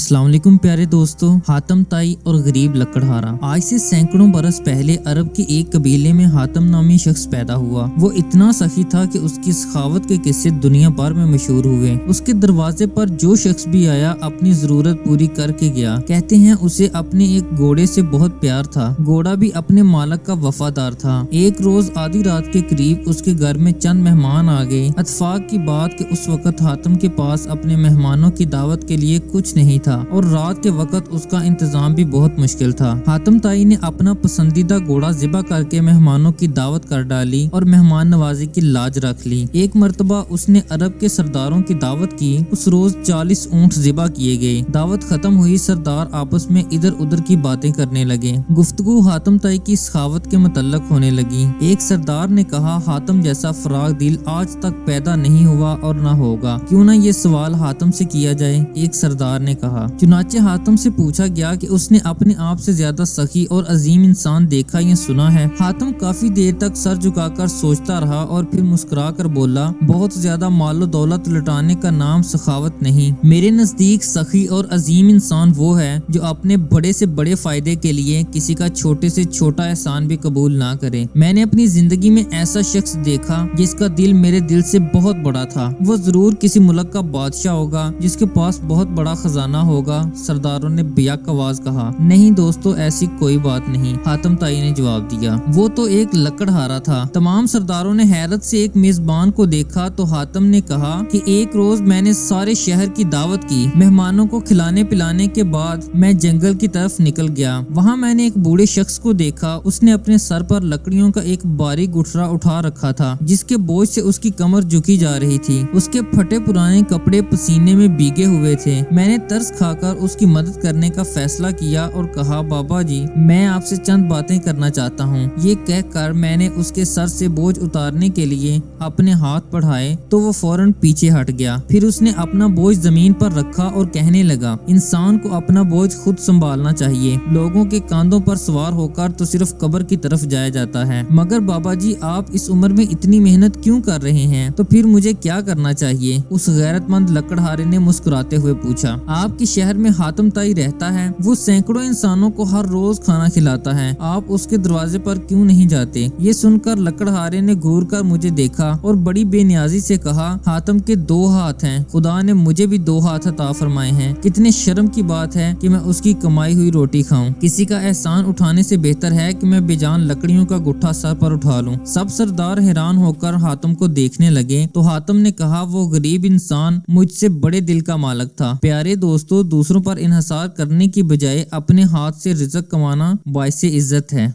अस्सलाम वालेकुम प्यारे दोस्तों। हातम ताई और गरीब लकड़हारा। आज से सैकड़ों बरस पहले अरब के एक कबीले में हातम नामी शख्स पैदा हुआ। वो इतना सखी था कि उसकी सखावत के किस्से दुनिया भर में मशहूर हुए। उसके दरवाजे पर जो शख्स भी आया अपनी जरूरत पूरी करके गया। कहते हैं उसे अपने एक घोड़े से बहुत प्यार था। घोड़ा भी अपने मालक का वफादार था। एक रोज आधी रात के करीब उसके घर में चंद मेहमान आ गए। इत्तेफाक की बात कि उस वक्त हातम के पास अपने मेहमानों की दावत के लिए कुछ नहीं था और रात के वक्त उसका इंतजाम भी बहुत मुश्किल था। हातम ताई ने अपना पसंदीदा घोड़ा ज़िबा करके मेहमानों की दावत कर डाली और मेहमान नवाजी की लाज रख ली। एक मर्तबा उसने अरब के सरदारों की दावत की। उस रोज 40 ऊंट ज़िबा किए गए। दावत खत्म हुई। सरदार आपस में इधर उधर की बातें करने लगे। गुफ्तगू हातम ताई की सखावत के मुतल्लक होने लगी। एक सरदार ने कहा, हातम जैसा फराग दिल आज तक पैदा नहीं हुआ और न होगा। क्यों न ये सवाल हातम से किया जाए। एक सरदार ने कहा। चुनाचे हातम से पूछा गया कि उसने अपने आप से ज्यादा सखी और अजीम इंसान देखा या सुना है। हातम काफी देर तक सर झुकाकर सोचता रहा और फिर मुस्कुरा कर बोला, बहुत ज्यादा मालो दौलत लुटाने का नाम सखावत नहीं। मेरे नजदीक सखी और अजीम इंसान वो है जो अपने बड़े से बड़े फायदे के लिए किसी का छोटे से छोटा एहसान भी कबूल ना करे। मैंने अपनी जिंदगी में ऐसा शख्स देखा जिसका दिल मेरे दिल से बहुत बड़ा था। वो जरूर किसी मुल्क का बादशाह होगा जिसके पास बहुत बड़ा खजाना होगा। सरदारों ने बेयक आवाज कहा। नहीं दोस्तों, ऐसी कोई बात नहीं। हातम ताई ने जवाब दिया, वो तो एक लकड़हारा था। तमाम सरदारों ने हैरत से एक मेजबान को देखा तो हातम ने कहा कि एक रोज मैंने सारे शहर की दावत की। मेहमानों को खिलाने पिलाने के बाद मैं जंगल की तरफ निकल गया। वहाँ मैंने एक बूढ़े शख्स को देखा। उसने अपने सर पर लकड़ियों का एक भारी गुठरा उठा रखा था जिसके बोझ से उसकी कमर झुकी जा रही थी। उसके फटे पुराने कपड़े पसीने में भीगे हुए थे। मैंने तरस खाकर उसकी मदद करने का फैसला किया और कहा, बाबा जी, मैं आपसे चंद बातें करना चाहता हूँ। ये कहकर मैंने उसके सर से बोझ उतारने के लिए अपने हाथ बढ़ाए तो वो फौरन पीछे हट गया। फिर उसने अपना बोझ जमीन पर रखा और कहने लगा, इंसान को अपना बोझ खुद संभालना चाहिए। लोगों के कांधों पर सवार होकर तो सिर्फ कब्र की तरफ जाया जाता है। मगर बाबा जी, आप इस उम्र में इतनी मेहनत क्यों कर रहे हैं? तो फिर मुझे क्या करना चाहिए? उस गैरतमंद लकड़हारे ने मुस्कुराते हुए पूछा। आपके शहर में हातम ताई रहता है। वो सैकड़ों इंसानों को हर रोज खाना खिलाता है। आप उसके दरवाजे पर क्यों नहीं जाते? ये सुनकर लकड़हारे ने घूर कर मुझे देखा और बड़ी बेनियाजी से कहा, हातम के 2 हाथ हैं। खुदा ने मुझे भी 2 हाथ अता फरमाए हैं। कितने शर्म की बात है कि मैं उसकी कमाई हुई रोटी खाऊं। किसी का एहसान उठाने से बेहतर है कि मैं बेजान लकड़ियों का गुट्ठा सर पर उठा लूं। सब सरदार हैरान होकर हातम को देखने लगे तो हातम ने कहा, वो गरीब इंसान मुझसे बड़े दिल का मालिक था। प्यारे दोस्तों, दूसरों पर इन्हिसार करने की बजाय अपने हाथ से रिज़्क कमाना बाइसे इज्जत है।